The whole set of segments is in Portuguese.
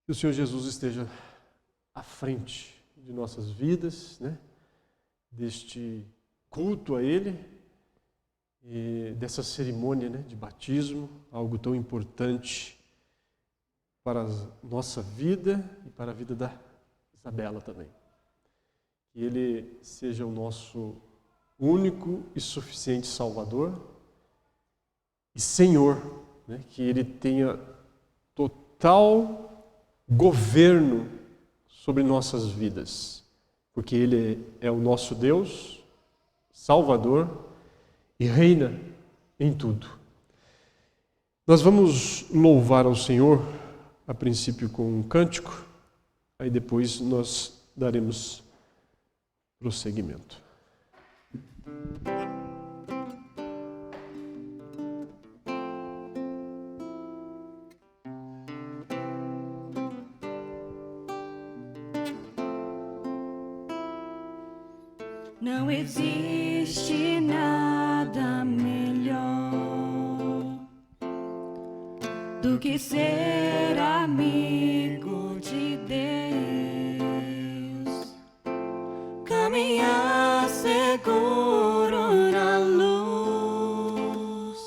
Que o Senhor Jesus esteja à frente de nossas vidas, né? Deste culto a Ele, e dessa cerimônia, né, de batismo, algo tão importante para a nossa vida e para a vida da Isabela também. Que Ele seja o nosso único e suficiente Salvador e Senhor, né? Que Ele tenha total governo sobre nossas vidas, porque Ele é o nosso Deus, Salvador e reina em tudo. Nós vamos louvar ao Senhor, a princípio com um cântico, aí depois nós daremos prosseguimento. Não existe nada melhor do que ser amigo de Deus, caminhar seguro na luz,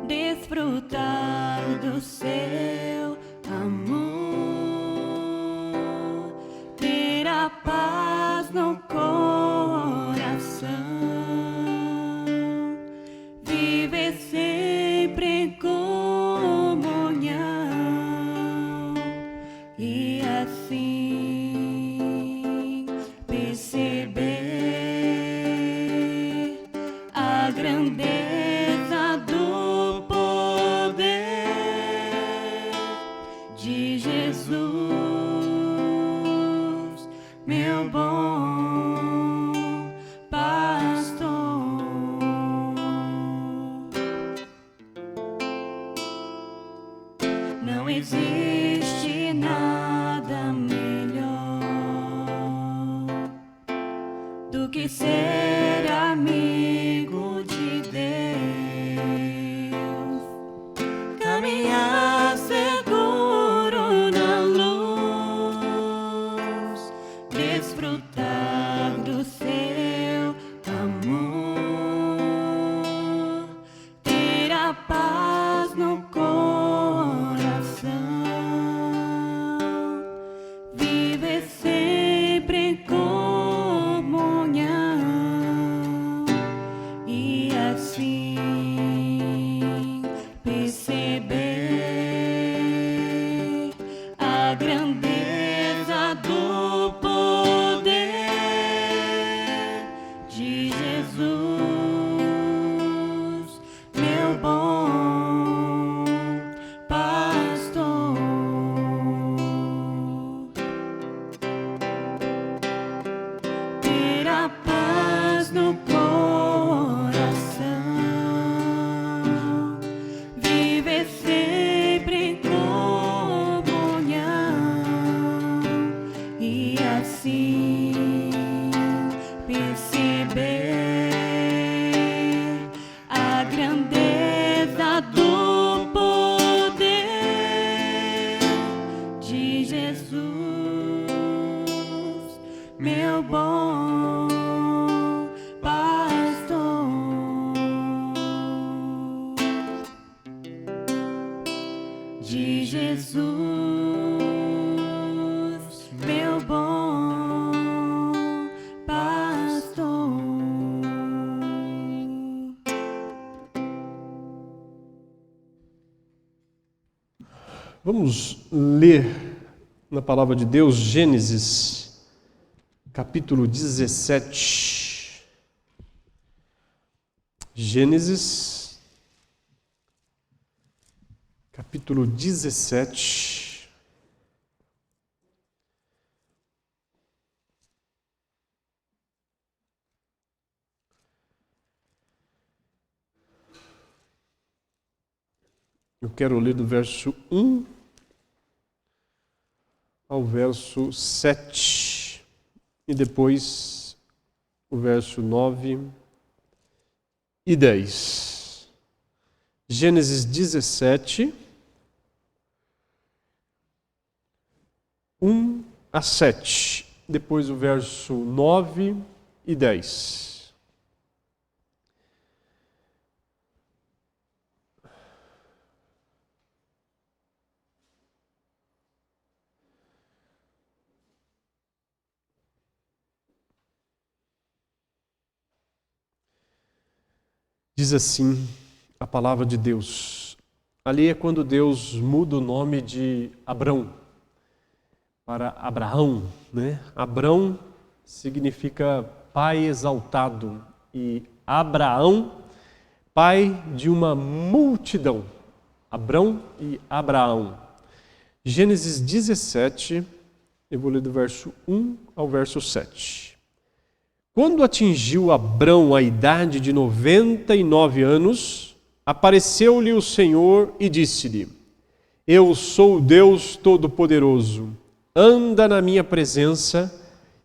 desfrutar do seu amor, ter a paz no coração, viver sempre em comunhão e assim perceber a grandeza do poder de Jesus, meu bom pastor. Não existe nada melhor do que ser amigo de Deus, caminhar seguro na luz, desfrutar do seu amor, ter a paz no coração, viver sempre em comunhão e assim perceber a grandeza do poder de Jesus, meu bom pastor. Ter a paz no coração, viver sempre em comunhão e assim perceber a grandeza do poder de Jesus, meu bom pastor. De Jesus, meu bom pastor. Vamos ler na palavra de Deus Gênesis, capítulo 17. Gênesis, capítulo 17. Eu quero ler do verso 1 ao verso 7 e depois o verso 9 e 10. Gênesis 17, 1 a 7. Depois o verso 9 e 10. Diz assim a palavra de Deus. Ali é quando Deus muda o nome de Abrão para Abraão, né? Abrão significa pai exaltado e Abraão, pai de uma multidão. Abrão e Abraão. Gênesis 17, eu vou ler do verso 1 ao verso 7. Quando atingiu Abrão a idade de 99 anos, apareceu-lhe o Senhor e disse-lhe: Eu sou o Deus Todo-Poderoso, anda na minha presença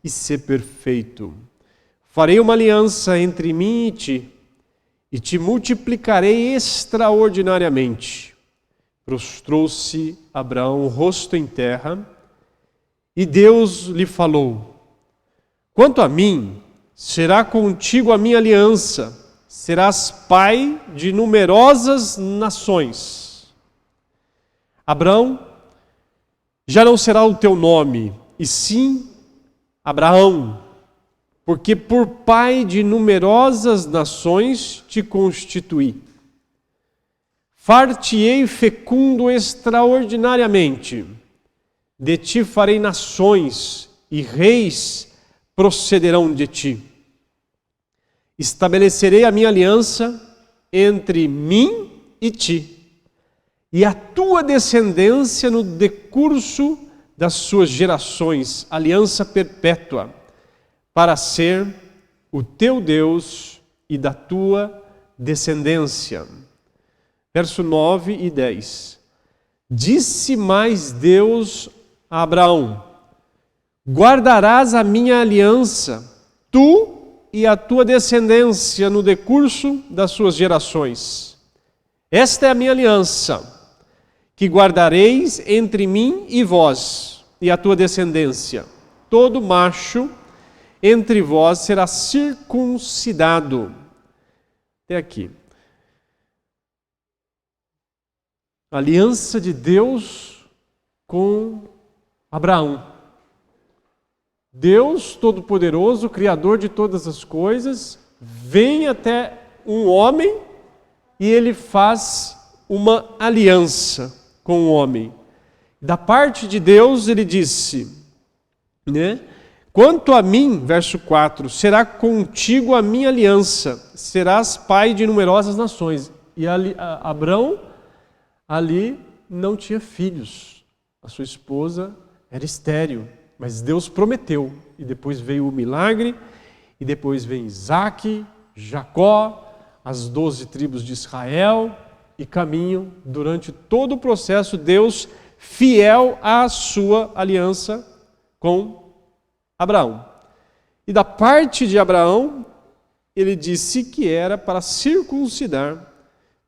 e sê perfeito. Farei uma aliança entre mim e te multiplicarei extraordinariamente. Prostrou-se Abraão o rosto em terra, e Deus lhe falou: Quanto a mim, será contigo a minha aliança, serás pai de numerosas nações. Abrão, já não será o teu nome, e sim Abraão, porque por pai de numerosas nações te constituí. Far-te-ei fecundo extraordinariamente, de ti farei nações, e reis procederão de ti. Estabelecerei a minha aliança entre mim e ti, e a tua descendência no decurso das suas gerações, aliança perpétua, para ser o teu Deus e da tua descendência. Verso 9 e 10. Disse mais Deus a Abraão: Guardarás a minha aliança, tu e a tua descendência no decurso das suas gerações. Esta é a minha aliança, que guardareis entre mim e vós e a tua descendência. Todo macho entre vós será circuncidado. Até aqui. Aliança de Deus com Abraão. Deus Todo-Poderoso, Criador de todas as coisas, vem até um homem e ele faz uma aliança com o homem. Da parte de Deus ele disse, né? Quanto a mim, verso 4, será contigo a minha aliança, serás pai de numerosas nações. E Abrão ali não tinha filhos, a sua esposa era estéril. Mas Deus prometeu, e depois veio o milagre, e depois vem Isaque, Jacó, as 12 tribos de Israel, e caminham durante todo o processo, Deus fiel à sua aliança com Abraão. E da parte de Abraão, ele disse que era para circuncidar,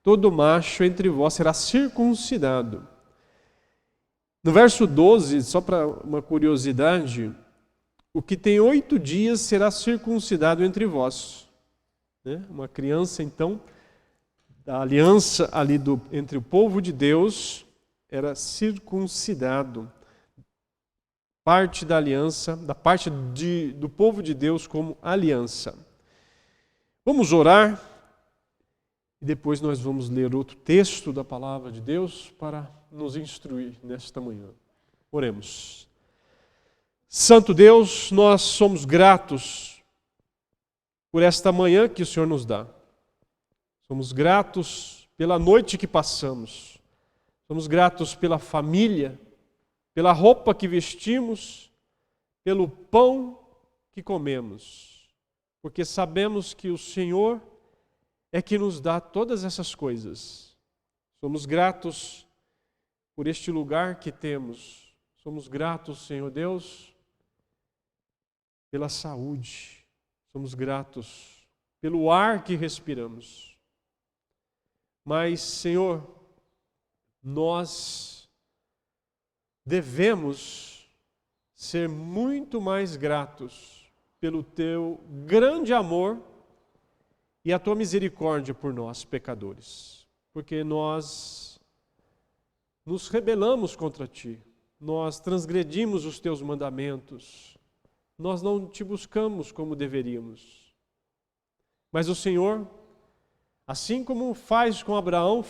todo macho entre vós será circuncidado. No verso 12, só para uma curiosidade, o que tem 8 dias será circuncidado entre vós. Né? Uma criança, então, da aliança ali entre o povo de Deus, era circuncidado. Parte da aliança, da parte do povo de Deus como aliança. Vamos orar e depois nós vamos ler outro texto da palavra de Deus para nos instruir nesta manhã. Oremos. Santo Deus, nós somos gratos por esta manhã que o Senhor nos dá. Somos gratos pela noite que passamos. Somos gratos pela família, pela roupa que vestimos, pelo pão que comemos. Porque sabemos que o Senhor é que nos dá todas essas coisas. Somos gratos por este lugar que temos. Somos gratos, Senhor Deus, pela saúde. Somos gratos pelo ar que respiramos. Mas, Senhor, nós devemos ser muito mais gratos pelo teu grande amor e a tua misericórdia por nós, pecadores. Porque nós nos rebelamos contra ti, nós transgredimos os teus mandamentos, nós não te buscamos como deveríamos. Mas o Senhor, assim como fez com Abraão,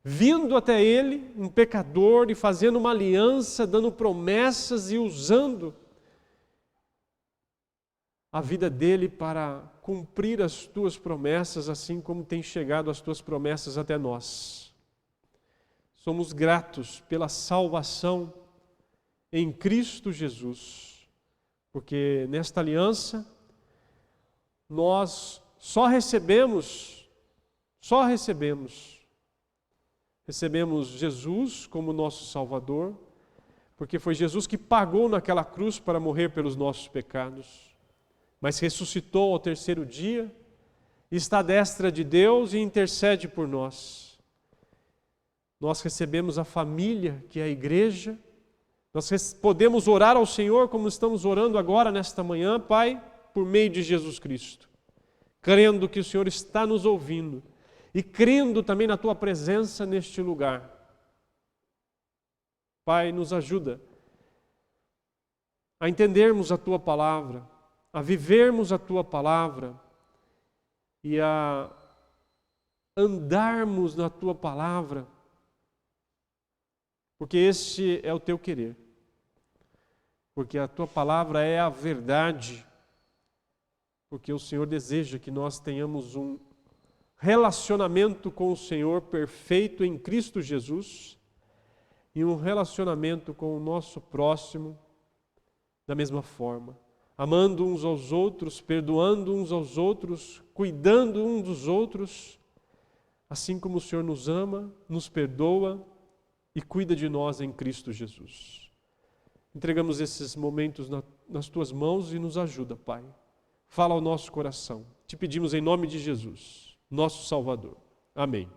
vindo até ele, um pecador, e fazendo uma aliança, dando promessas e usando a vida dele para cumprir as tuas promessas, assim como tem chegado as tuas promessas até nós. Somos gratos pela salvação em Cristo Jesus, porque nesta aliança nós recebemos Jesus como nosso Salvador, porque foi Jesus que pagou naquela cruz para morrer pelos nossos pecados, mas ressuscitou ao terceiro dia, está à destra de Deus e intercede por nós. Nós recebemos a família, que é a igreja, nós podemos orar ao Senhor como estamos orando agora nesta manhã, Pai, por meio de Jesus Cristo, crendo que o Senhor está nos ouvindo e crendo também na Tua presença neste lugar. Pai, nos ajuda a entendermos a Tua palavra, a vivermos a Tua palavra e a andarmos na Tua palavra, porque este é o Teu querer, porque a Tua palavra é a verdade, porque o Senhor deseja que nós tenhamos um relacionamento com o Senhor perfeito em Cristo Jesus e um relacionamento com o nosso próximo da mesma forma, amando uns aos outros, perdoando uns aos outros, cuidando uns dos outros, assim como o Senhor nos ama, nos perdoa e cuida de nós em Cristo Jesus. Entregamos esses momentos nas Tuas mãos e nos ajuda, Pai. Fala ao nosso coração. Te pedimos em nome de Jesus, nosso Salvador. Amém.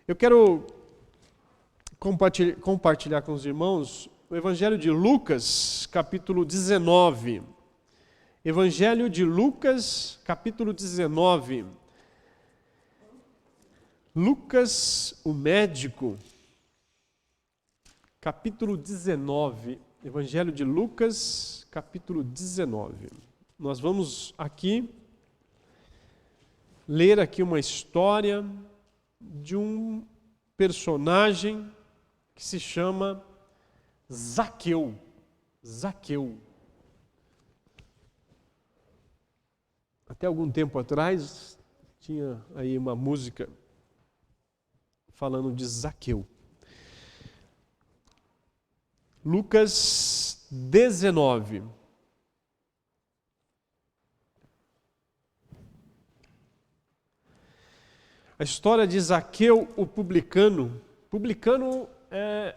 Eu quero compartilhar com os irmãos o Evangelho de Lucas, capítulo 19. Evangelho de Lucas, capítulo 19. Lucas, o médico, capítulo 19. Evangelho de Lucas, capítulo 19. Nós vamos aqui ler aqui uma história de um personagem que se chama Zaqueu. Zaqueu. Até algum tempo atrás tinha aí uma música falando de Zaqueu. Lucas 19. A história de Zaqueu, o publicano. Publicano é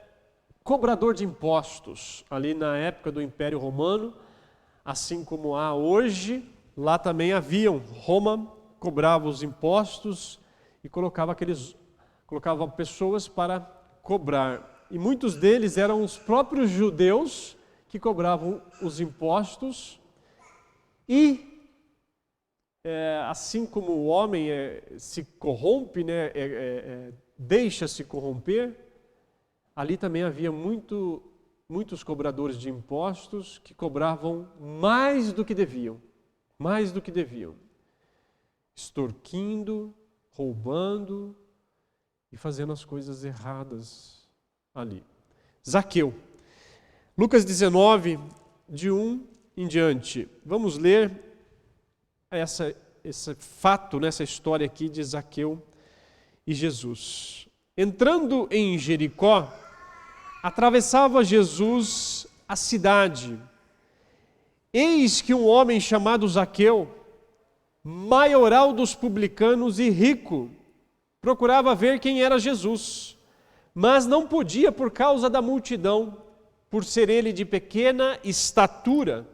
cobrador de impostos. Ali na época do Império Romano, assim como há hoje, lá também haviam. Roma cobrava os impostos e colocava pessoas para cobrar. E muitos deles eram os próprios judeus que cobravam os impostos e assim como o homem se corrompe, né, deixa-se corromper, ali também havia muitos cobradores de impostos que cobravam mais do que deviam, extorquindo, roubando e fazendo as coisas erradas ali. Zaqueu. Lucas 19, de 1 em diante. Vamos ler esse fato, nessa história aqui de Zaqueu e Jesus. Entrando em Jericó, atravessava Jesus a cidade. Eis que um homem chamado Zaqueu, maioral dos publicanos e rico, procurava ver quem era Jesus, mas não podia por causa da multidão, por ser ele de pequena estatura.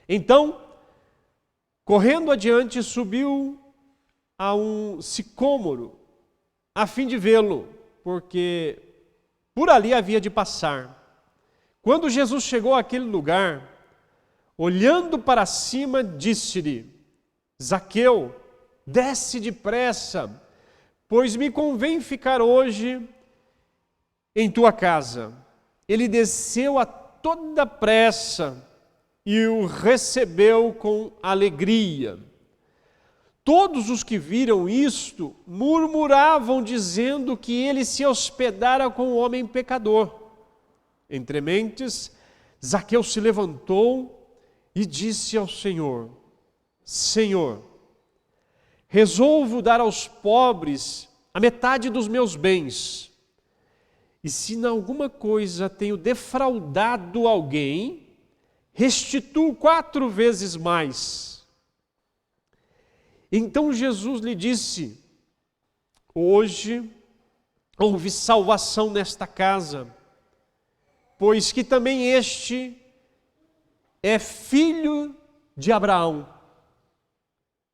Então, correndo adiante, subiu a um sicômoro, a fim de vê-lo, porque por ali havia de passar. Quando Jesus chegou àquele lugar, olhando para cima, disse-lhe: Zaqueu, desce depressa, pois me convém ficar hoje em tua casa. Ele desceu a toda pressa e o recebeu com alegria. Todos os que viram isto murmuravam, dizendo que ele se hospedara com o homem pecador. Entre mentes, Zaqueu se levantou e disse ao Senhor: Senhor, resolvo dar aos pobres a metade dos meus bens. E se em alguma coisa tenho defraudado alguém, restituo 4 vezes mais. Então Jesus lhe disse: hoje houve salvação nesta casa, pois que também este é filho de Abraão.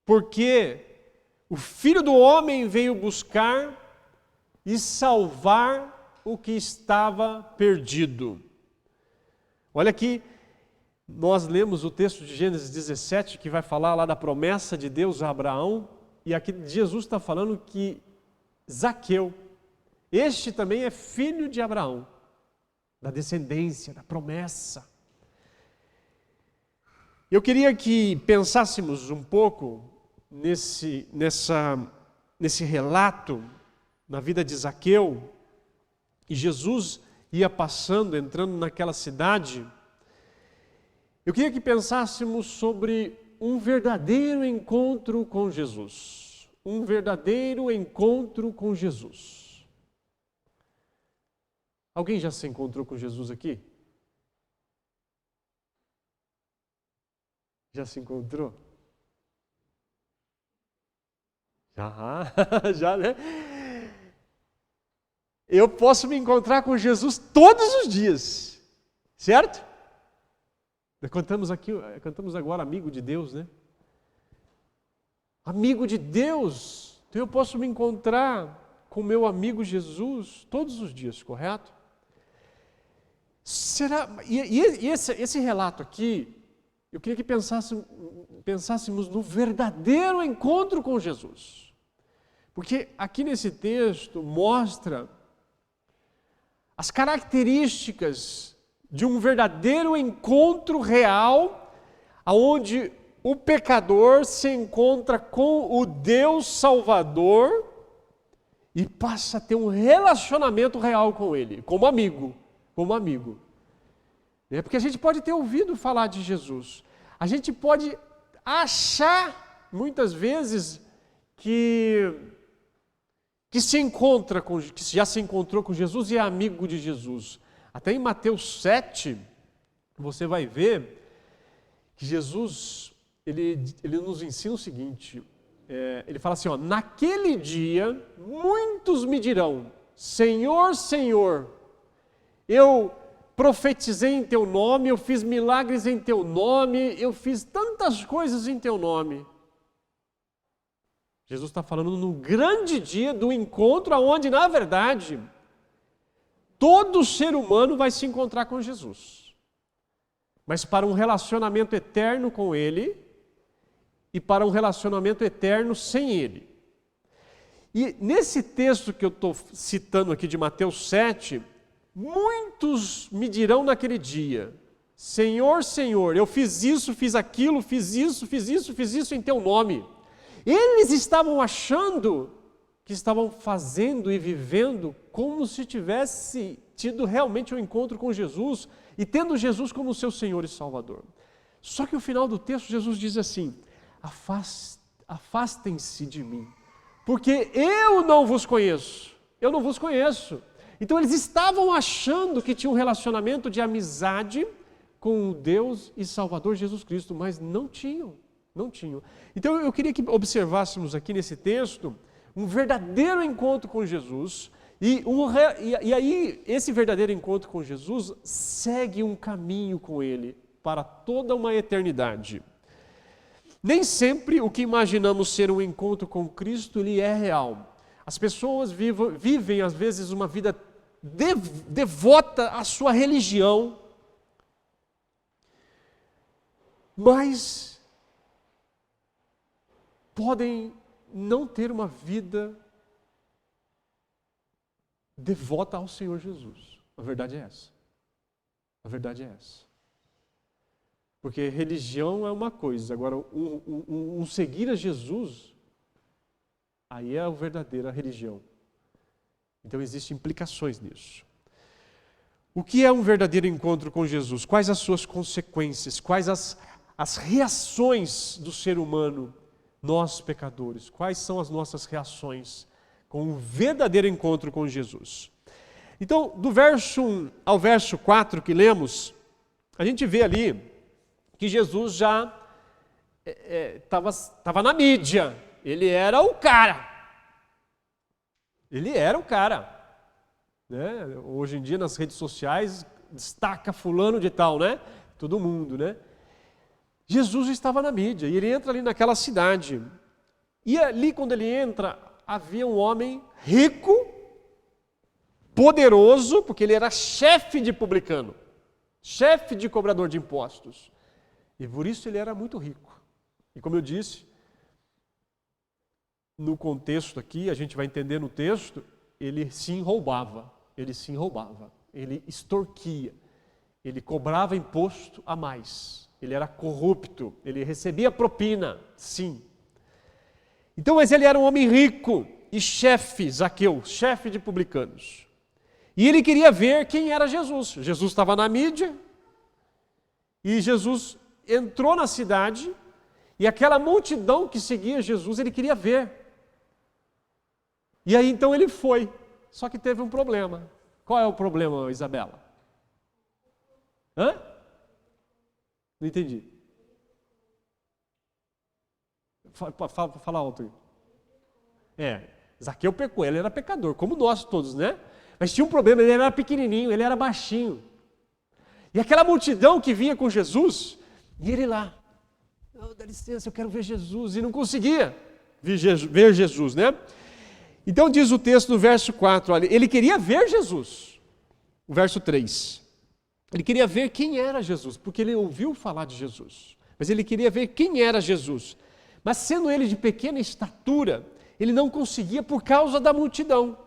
Porque o Filho do Homem veio buscar e salvar o que estava perdido. Olha aqui, nós lemos o texto de Gênesis 17, que vai falar lá da promessa de Deus a Abraão, e aqui Jesus está falando que Zaqueu, este também é filho de Abraão, da descendência, da promessa. Eu queria que pensássemos um pouco nesse relato na vida de Zaqueu, e Jesus ia passando, entrando naquela cidade. Eu queria que pensássemos sobre um verdadeiro encontro com Jesus. Um verdadeiro encontro com Jesus. Alguém já se encontrou com Jesus aqui? Já se encontrou? Já, né? Eu posso me encontrar com Jesus todos os dias, certo? Cantamos agora amigo de Deus, né? Amigo de Deus. Então eu posso me encontrar com meu amigo Jesus todos os dias, correto? Será? E esse relato aqui, eu queria que pensássemos no verdadeiro encontro com Jesus. Porque aqui nesse texto mostra as características de um verdadeiro encontro real, onde o pecador se encontra com o Deus Salvador e passa a ter um relacionamento real com Ele, como amigo. Porque a gente pode ter ouvido falar de Jesus, a gente pode achar, muitas vezes, que já se encontrou com Jesus e é amigo de Jesus. Até em Mateus 7, você vai ver que Jesus, ele nos ensina o seguinte, ele fala assim, naquele dia, muitos me dirão, Senhor, Senhor, eu profetizei em Teu nome, eu fiz milagres em Teu nome, eu fiz tantas coisas em Teu nome. Jesus está falando no grande dia do encontro, onde, na verdade, todo ser humano vai se encontrar com Jesus. Mas para um relacionamento eterno com Ele e para um relacionamento eterno sem Ele. E nesse texto que eu estou citando aqui de Mateus 7, muitos me dirão naquele dia, Senhor, Senhor, eu fiz isso, fiz aquilo, fiz isso em Teu nome. Eles estavam achando que estavam fazendo e vivendo como se tivesse tido realmente um encontro com Jesus e tendo Jesus como seu Senhor e Salvador. Só que no final do texto Jesus diz assim, afastem-se de mim, porque eu não vos conheço. Então eles estavam achando que tinham um relacionamento de amizade com o Deus e Salvador Jesus Cristo, mas não tinham. Então eu queria que observássemos aqui nesse texto um verdadeiro encontro com Jesus, e aí esse verdadeiro encontro com Jesus segue um caminho com Ele para toda uma eternidade. Nem sempre o que imaginamos ser um encontro com Cristo, ele é real. As pessoas vivem às vezes uma vida devota à sua religião, mas podem não ter uma vida devota ao Senhor Jesus. A verdade é essa. A verdade é essa. Porque religião é uma coisa, agora um seguir a Jesus, aí é a verdadeira religião. Então existem implicações nisso. O que é um verdadeiro encontro com Jesus? Quais as suas consequências? Quais as reações do ser humano, nós pecadores? Quais são as nossas reações com um verdadeiro encontro com Jesus? Então, do verso 1 ao verso 4 que lemos, a gente vê ali que Jesus já estava na mídia. Ele era o cara. Ele era o cara. Né? Hoje em dia, nas redes sociais, destaca fulano de tal, né? Todo mundo, né? Jesus estava na mídia e ele entra ali naquela cidade. E ali, quando ele entra, havia um homem rico, poderoso, porque ele era chefe de publicano, chefe de cobrador de impostos. E por isso ele era muito rico. E como eu disse, no contexto aqui, a gente vai entender no texto, ele sim roubava, ele extorquia, ele cobrava imposto a mais, ele era corrupto, ele recebia propina, sim. Então, mas ele era um homem rico e chefe, Zaqueu, chefe de publicanos. E ele queria ver quem era Jesus. Jesus estava na mídia e Jesus entrou na cidade e aquela multidão que seguia Jesus, ele queria ver. E aí então ele foi, só que teve um problema. Qual é o problema, Isabela? Hã? Não entendi. Fala alto aí. Zaqueu pecou, ele era pecador, como nós todos, né? Mas tinha um problema, ele era pequenininho, ele era baixinho. E aquela multidão que vinha com Jesus, e ele lá, dá licença, eu quero ver Jesus, e não conseguia ver Jesus, né? Então diz o texto no verso 4, olha, ele queria ver Jesus. O verso 3, ele queria ver quem era Jesus, porque ele ouviu falar de Jesus, mas ele queria ver quem era Jesus. Mas sendo ele de pequena estatura, ele não conseguia por causa da multidão.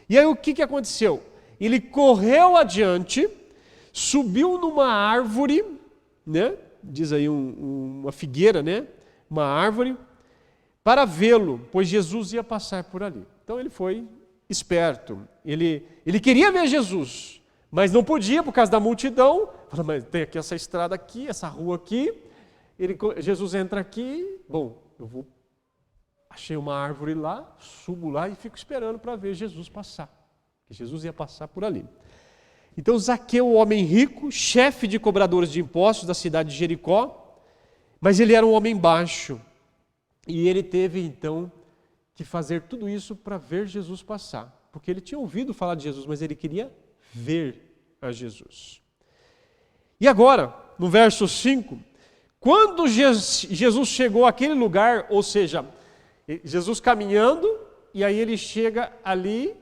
E aí o que aconteceu? Ele correu adiante, subiu numa árvore, né? Diz aí uma figueira, né? Uma árvore, para vê-lo, pois Jesus ia passar por ali. Então ele foi esperto. Ele queria ver Jesus, mas não podia por causa da multidão. Falou, mas tem aqui essa estrada aqui, essa rua aqui. Jesus entra aqui, bom, achei uma árvore lá, subo lá e fico esperando para ver Jesus passar. Porque Jesus ia passar por ali. Então Zaqueu, o homem rico, chefe de cobradores de impostos da cidade de Jericó, mas ele era um homem baixo. E ele teve então que fazer tudo isso para ver Jesus passar. Porque ele tinha ouvido falar de Jesus, mas ele queria ver a Jesus. E agora, no verso 5, quando Jesus chegou àquele lugar, ou seja, Jesus caminhando, e aí ele chega ali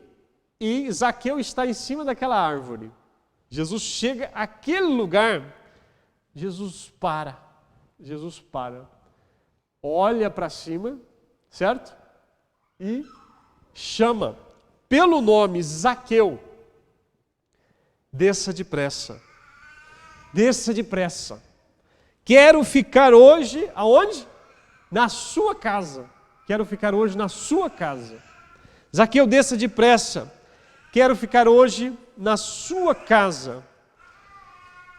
e Zaqueu está em cima daquela árvore. Jesus chega àquele lugar, Jesus para, olha para cima, certo? E chama pelo nome Zaqueu, desça depressa, quero ficar hoje, aonde? Na sua casa. Quero ficar hoje na sua casa. Zaqueu, desça depressa. Quero ficar hoje na sua casa.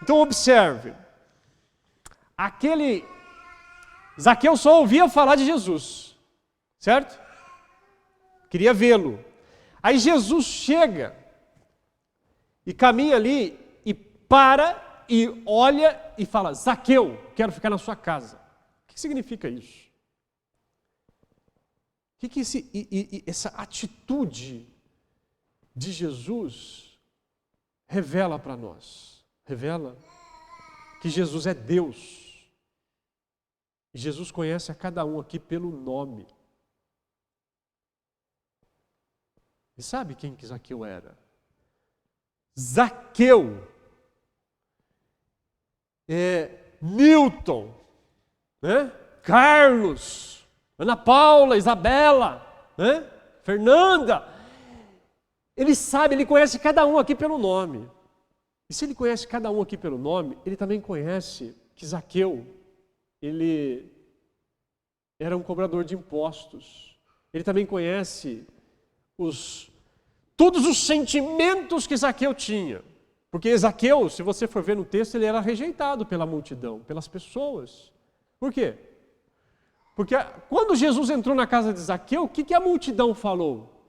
Então observe. Zaqueu só ouvia falar de Jesus. Certo? Queria vê-lo. Aí Jesus chega e caminha ali e para e olha e fala, Zaqueu, quero ficar na sua casa. O que significa isso? O que essa atitude de Jesus revela para nós? Revela que Jesus é Deus. E Jesus conhece a cada um aqui pelo nome. E sabe quem que Zaqueu era? Zaqueu é Newton, né? Carlos, Ana Paula, Isabela, né? Fernanda. Ele sabe, ele conhece cada um aqui pelo nome. E se ele conhece cada um aqui pelo nome, ele também conhece que Zaqueu, ele era um cobrador de impostos. Ele também conhece todos os sentimentos que Zaqueu tinha. Porque Zaqueu, se você for ver no texto, ele era rejeitado pela multidão, pelas pessoas. Por quê? Porque quando Jesus entrou na casa de Zaqueu, o que a multidão falou?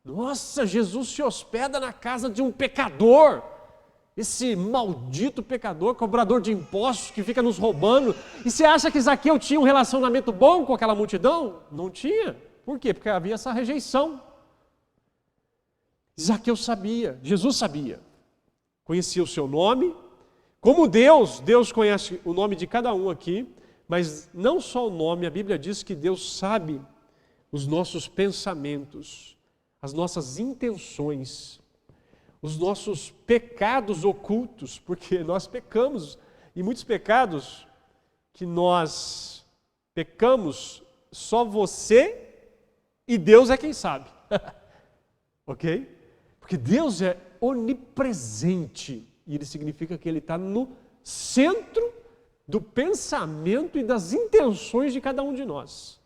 Nossa, Jesus se hospeda na casa de um pecador. Esse maldito pecador, cobrador de impostos que fica nos roubando. E você acha que Zaqueu tinha um relacionamento bom com aquela multidão? Não tinha. Por quê? Porque havia essa rejeição. Zaqueu sabia, Jesus sabia. Conhecia o seu nome. Como Deus conhece o nome de cada um aqui. Mas não só o nome, a Bíblia diz que Deus sabe os nossos pensamentos, as nossas intenções, os nossos pecados ocultos, porque nós pecamos, e muitos pecados que nós pecamos, só você e Deus é quem sabe. Ok? Porque Deus é onipresente, e ele significa que ele está no centro do pensamento e das intenções de cada um de nós.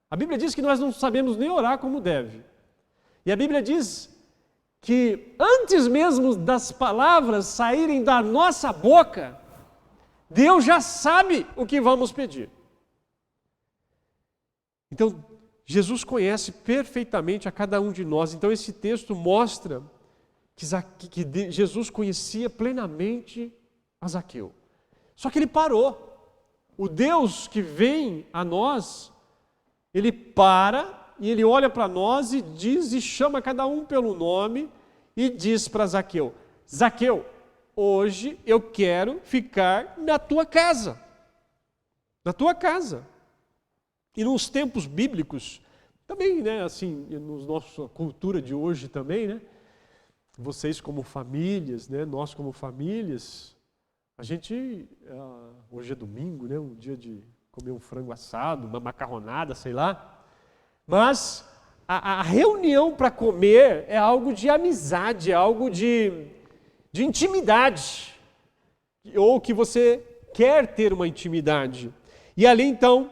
A Bíblia diz que nós não sabemos nem orar como deve. E a Bíblia diz que antes mesmo das palavras saírem da nossa boca, Deus já sabe o que vamos pedir. Então, Jesus conhece perfeitamente a cada um de nós. Então, esse texto mostra que Jesus conhecia plenamente a Zaqueu. Só que ele parou. O Deus que vem a nós, ele para e ele olha para nós e diz e chama cada um pelo nome e diz para Zaqueu: Zaqueu, hoje eu quero ficar na tua casa. Na tua casa. E nos tempos bíblicos, também, né, assim, na nossa cultura de hoje também, né, vocês como famílias, né, nós como famílias, a gente, hoje é domingo, né, um dia de comer um frango assado, uma macarronada, sei lá, mas a reunião para comer é algo de amizade, é algo de intimidade, ou que você quer ter uma intimidade. E ali então,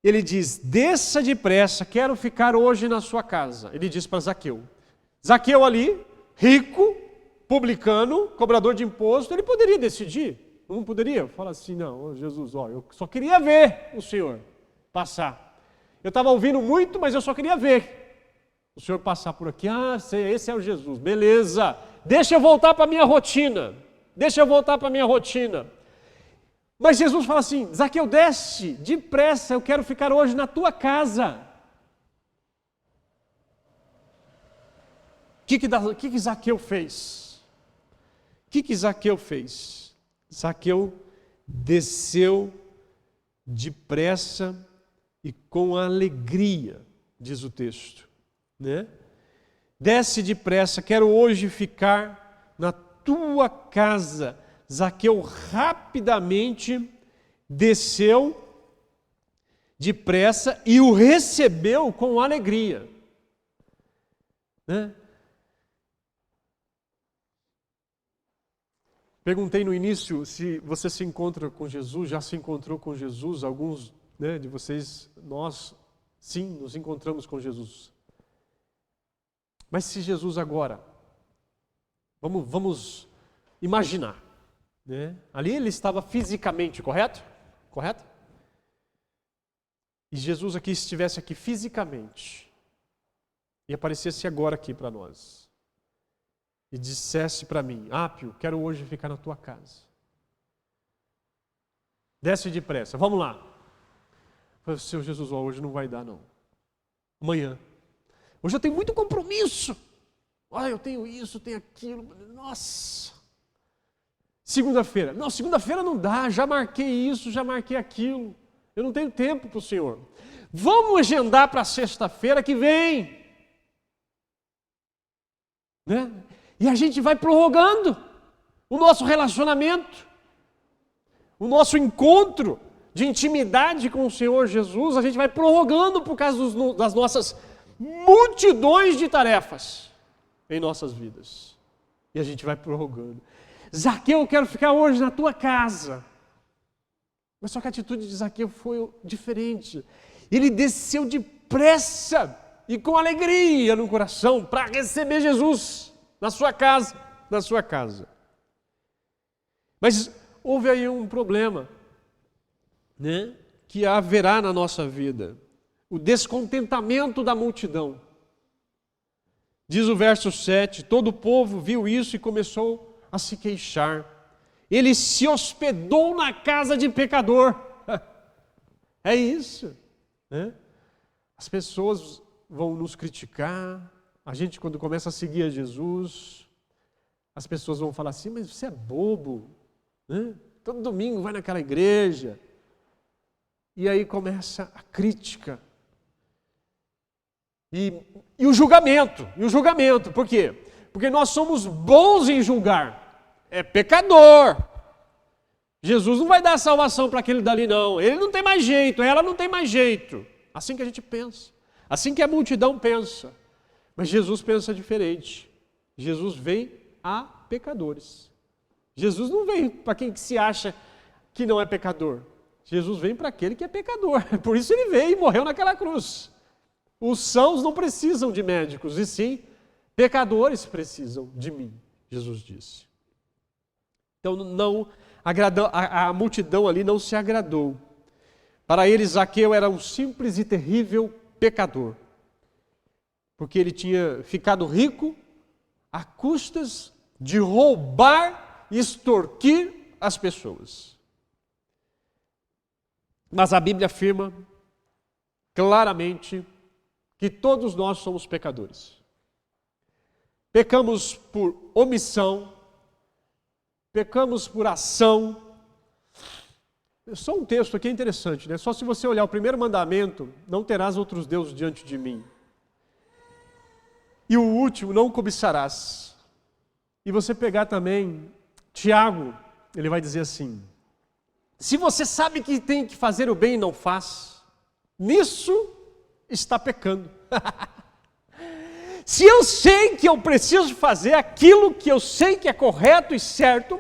ele diz: desça depressa, quero ficar hoje na sua casa. Ele diz para Zaqueu. Zaqueu ali, rico, publicano, cobrador de imposto, ele poderia decidir. Não poderia? Fala assim: não, Jesus, eu só queria ver o Senhor passar. Eu estava ouvindo muito, mas eu só queria ver o Senhor passar por aqui. Esse é o Jesus, beleza. Deixa eu voltar para a minha rotina. Mas Jesus fala assim: Zaqueu, desce depressa, eu quero ficar hoje na tua casa. O que Zaqueu fez? Zaqueu desceu depressa e com alegria, diz o texto, né? Desce depressa, quero hoje ficar na tua casa. Zaqueu rapidamente desceu depressa e o recebeu com alegria, né? Perguntei no início se você se encontra com Jesus, já se encontrou com Jesus. Alguns, né, de vocês, nós sim nos encontramos com Jesus. Mas se Jesus agora, vamos imaginar, né? Ali ele estava fisicamente, correto? Correto? E Jesus aqui estivesse aqui fisicamente e aparecesse agora aqui para nós e dissesse para mim: Ápio, quero hoje ficar na tua casa. Desce depressa, vamos lá. Eu falei: Senhor Jesus, hoje não vai dar não. Amanhã. Hoje eu tenho muito compromisso. Eu tenho isso, tenho aquilo. Nossa. Segunda-feira. Não, segunda-feira não dá. Já marquei isso, já marquei aquilo. Eu não tenho tempo para o Senhor. Vamos agendar para sexta-feira que vem. Né? E a gente vai prorrogando o nosso relacionamento. o nosso encontro de intimidade com o Senhor Jesus, a gente vai prorrogando por causa das nossas multidões de tarefas em nossas vidas. E a gente vai prorrogando. Zaqueu, eu quero ficar hoje na tua casa. Mas só que a atitude de Zaqueu foi diferente. Ele desceu depressa e com alegria no coração para receber Jesus na sua casa, Mas houve aí um problema, né, que haverá na nossa vida. O descontentamento da multidão. Diz o verso 7, todo o povo viu isso e começou a se queixar. Ele se hospedou na casa de pecador. É isso, né? As pessoas vão nos criticar. A gente, quando começa a seguir a Jesus, as pessoas vão falar assim, mas você é bobo, né? Todo domingo vai naquela igreja. E aí começa a crítica. E o julgamento. Por quê? Porque nós somos bons em julgar. É pecador. Jesus não vai dar salvação para aquele dali, não. Ele não tem mais jeito, ela não tem mais jeito. Assim que a gente pensa. Assim que a multidão pensa. Mas Jesus pensa diferente. Jesus vem a pecadores. Jesus não vem para quem se acha que não é pecador. Jesus vem para aquele que é pecador. Por isso ele veio e morreu naquela cruz. Os sãos não precisam de médicos, e sim, pecadores precisam de mim, Jesus disse. Então a multidão ali não se agradou. Para eles, Zaqueu era um simples e terrível pecador. Porque ele tinha ficado rico a custas de roubar e extorquir as pessoas. Mas a Bíblia afirma claramente que todos nós somos pecadores. Pecamos por omissão, pecamos por ação. Só um texto aqui interessante, né? Só se você olhar o primeiro mandamento, não terás outros deuses diante de mim. E o último, não cobiçarás. E você pegar também Tiago, ele vai dizer assim, se você sabe que tem que fazer o bem e não faz, nisso está pecando. Se eu sei que eu preciso fazer aquilo que eu sei que é correto e certo,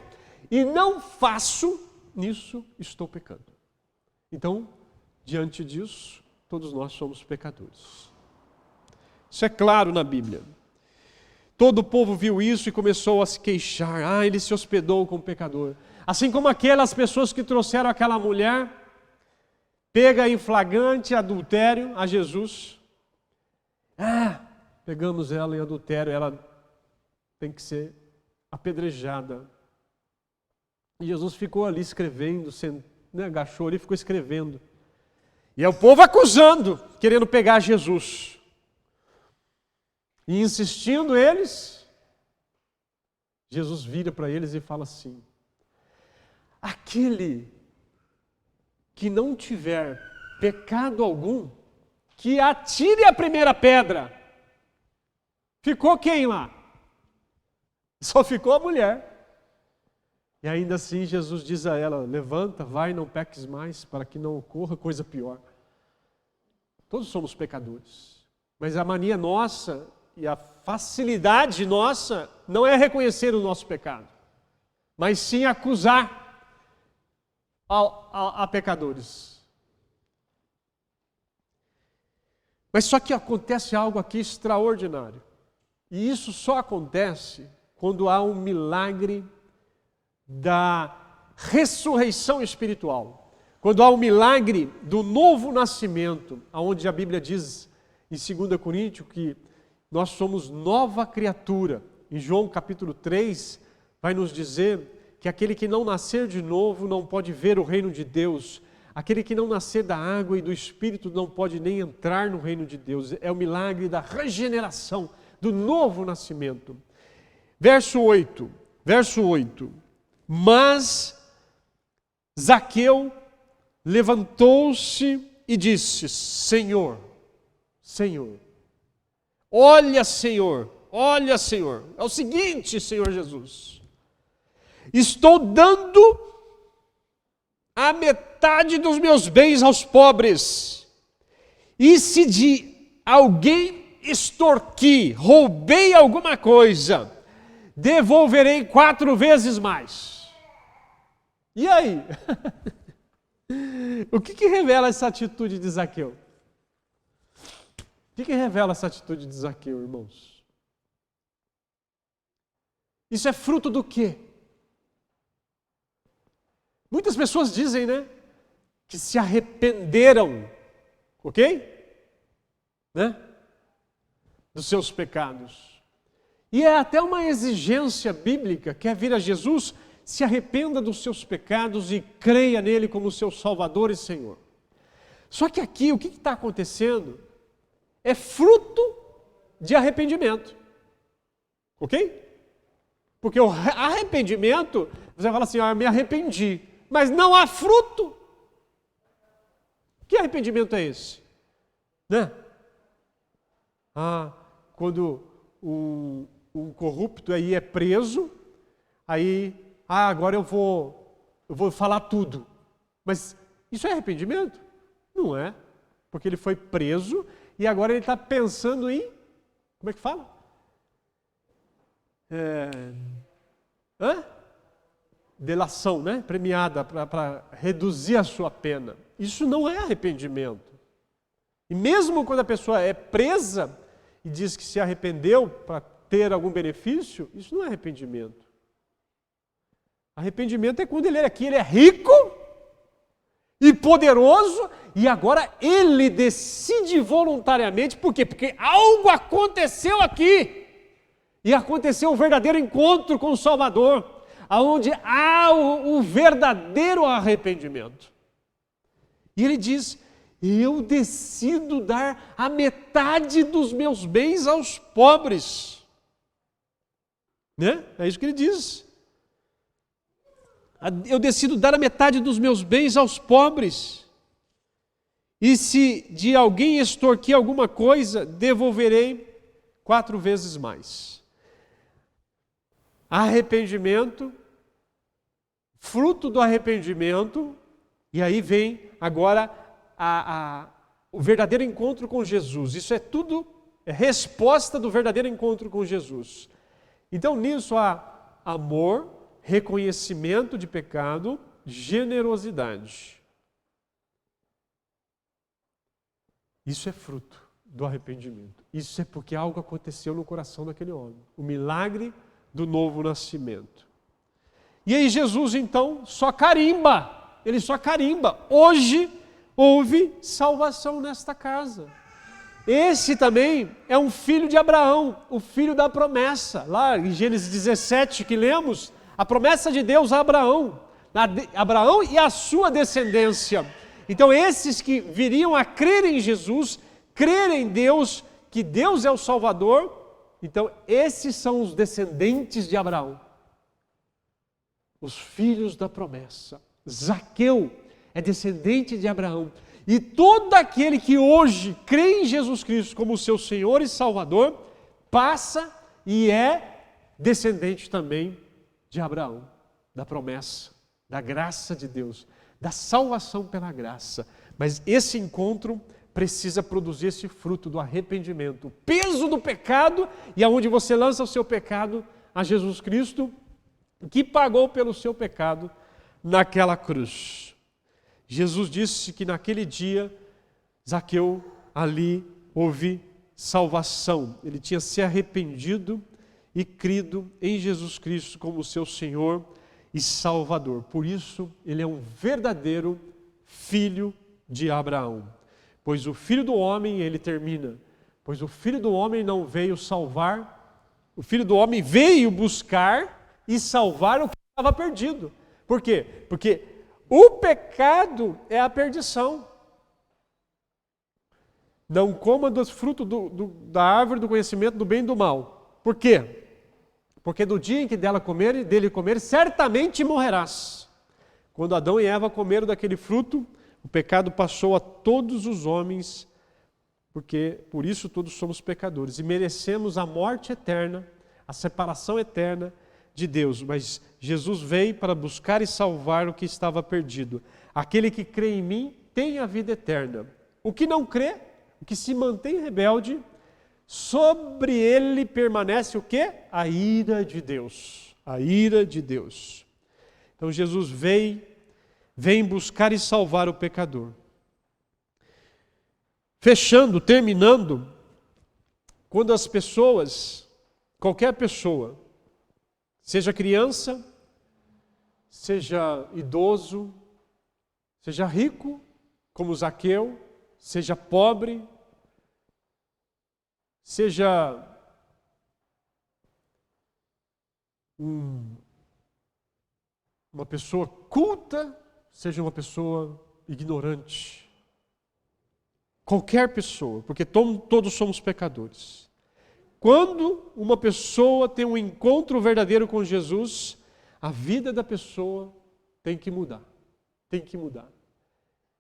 e não faço, nisso estou pecando. Então, diante disso, todos nós somos pecadores. Isso é claro na Bíblia. Todo o povo viu isso e começou a se queixar. Ele se hospedou com o pecador. Assim como aquelas pessoas que trouxeram aquela mulher, pega em flagrante adultério a Jesus. Pegamos ela em adultério, ela tem que ser apedrejada. E Jesus ficou ali escrevendo, agachou ali e ficou escrevendo. E é o povo acusando, querendo pegar Jesus. E insistindo eles, Jesus vira para eles e fala assim, aquele que não tiver pecado algum, que atire a primeira pedra. Ficou quem lá? Só ficou a mulher. E ainda assim Jesus diz a ela, levanta, vai, não peques mais, para que não ocorra coisa pior. Todos somos pecadores. Mas a mania nossa e a facilidade nossa não é reconhecer o nosso pecado, mas sim acusar a pecadores. Mas só que acontece algo aqui extraordinário. E isso só acontece quando há um milagre da ressurreição espiritual. Quando há um milagre do novo nascimento, onde a Bíblia diz em 2 Coríntios que nós somos nova criatura. Em João capítulo 3, vai nos dizer que aquele que não nascer de novo não pode ver o reino de Deus. Aquele que não nascer da água e do Espírito não pode nem entrar no reino de Deus. É o milagre da regeneração, do novo nascimento. Verso 8. Mas Zaqueu levantou-se e disse, Senhor, olha, Senhor, é o seguinte, Senhor Jesus, estou dando a metade dos meus bens aos pobres. E se de alguém extorqui, roubei alguma coisa, devolverei 4 vezes mais. E aí? O que revela essa atitude de Zaqueu? O que revela essa atitude de Zaqueu, irmãos? Isso é fruto do quê? Muitas pessoas dizem, né, que se arrependeram, ok? Né? Dos seus pecados. E é até uma exigência bíblica, quer vir a Jesus, se arrependa dos seus pecados e creia nele como seu Salvador e Senhor. Só que aqui, o que está acontecendo é fruto de arrependimento, ok? Porque o arrependimento, você fala assim, eu me arrependi, mas não há fruto. Que arrependimento é esse? Né? Quando um corrupto aí é preso, aí, agora eu vou falar tudo. Mas isso é arrependimento? Não é, porque ele foi preso e agora ele está pensando em, como é que fala? Delação, né? Premiada para reduzir a sua pena. Isso não é arrependimento. E mesmo quando a pessoa é presa e diz que se arrependeu para ter algum benefício, isso não é arrependimento. Arrependimento é quando ele é rico e poderoso e agora ele decide voluntariamente, por quê? Porque algo aconteceu aqui. E aconteceu um verdadeiro encontro com o Salvador, onde há o verdadeiro arrependimento. E ele diz, eu decido dar a metade dos meus bens aos pobres. Né? É isso que ele diz. Eu decido dar a metade dos meus bens aos pobres. E se de alguém extorquir alguma coisa, devolverei 4 vezes mais. Arrependimento, fruto do arrependimento, e aí vem agora o verdadeiro encontro com Jesus. Isso é tudo resposta do verdadeiro encontro com Jesus. Então nisso há amor, reconhecimento de pecado, generosidade. Isso é fruto do arrependimento. Isso é porque algo aconteceu no coração daquele homem. O milagre do novo nascimento. E aí Jesus então só carimba. Ele só carimba. Hoje houve salvação nesta casa. Esse também é um filho de Abraão, o filho da promessa. Lá em Gênesis 17 que lemos, a promessa de Deus a Abraão. Abraão e a sua descendência. Então esses que viriam a crer em Jesus, crer em Deus, que Deus é o Salvador, então esses são os descendentes de Abraão. Os filhos da promessa. Zaqueu é descendente de Abraão. E todo aquele que hoje crê em Jesus Cristo como seu Senhor e Salvador, passa e é descendente também de Abraão, da promessa, da graça de Deus, da salvação pela graça. Mas esse encontro precisa produzir esse fruto do arrependimento, o peso do pecado, e aonde você lança o seu pecado a Jesus Cristo, que pagou pelo seu pecado naquela cruz. Jesus disse que naquele dia, Zaqueu ali houve salvação. Ele tinha se arrependido e crido em Jesus Cristo como seu Senhor e Salvador. Por isso, ele é um verdadeiro filho de Abraão. Pois o Filho do Homem, ele termina, pois o Filho do Homem não veio salvar, o Filho do Homem veio buscar e salvar o que estava perdido. Por quê? Porque o pecado é a perdição. Não coma dos frutos da árvore do conhecimento do bem e do mal. Por quê? Porque do dia em que dele comer, certamente morrerás. Quando Adão e Eva comeram daquele fruto, o pecado passou a todos os homens, porque por isso todos somos pecadores e merecemos a morte eterna, a separação eterna de Deus, mas Jesus veio para buscar e salvar o que estava perdido. Aquele que crê em mim tem a vida eterna. O que não crê, o que se mantém rebelde, sobre ele permanece o quê? A ira de Deus. A ira de Deus. Então Jesus vem buscar e salvar o pecador. Fechando, terminando, quando as pessoas, qualquer pessoa, seja criança, seja idoso, seja rico, como Zaqueu, seja pobre, seja uma pessoa culta, seja uma pessoa ignorante. Qualquer pessoa, porque todos somos pecadores. Quando uma pessoa tem um encontro verdadeiro com Jesus, a vida da pessoa tem que mudar. Tem que mudar.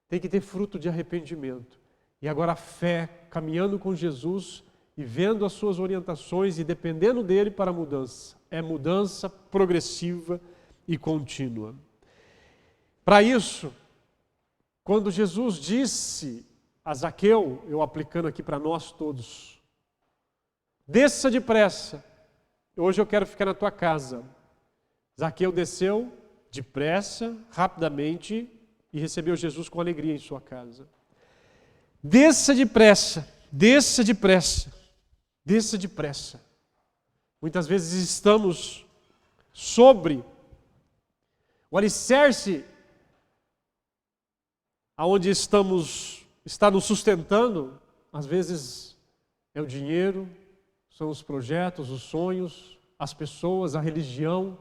Tem que ter fruto de arrependimento. E agora a fé, caminhando com Jesus e vendo as suas orientações e dependendo dele para a mudança. É mudança progressiva e contínua. Para isso, quando Jesus disse a Zaqueu, eu aplicando aqui para nós todos, desça depressa, hoje eu quero ficar na tua casa. Zaqueu desceu depressa, rapidamente, e recebeu Jesus com alegria em sua casa. Desça depressa, desça depressa, desça depressa. Muitas vezes estamos sobre o alicerce aonde está nos sustentando, às vezes é o dinheiro, são os projetos, os sonhos, as pessoas, a religião.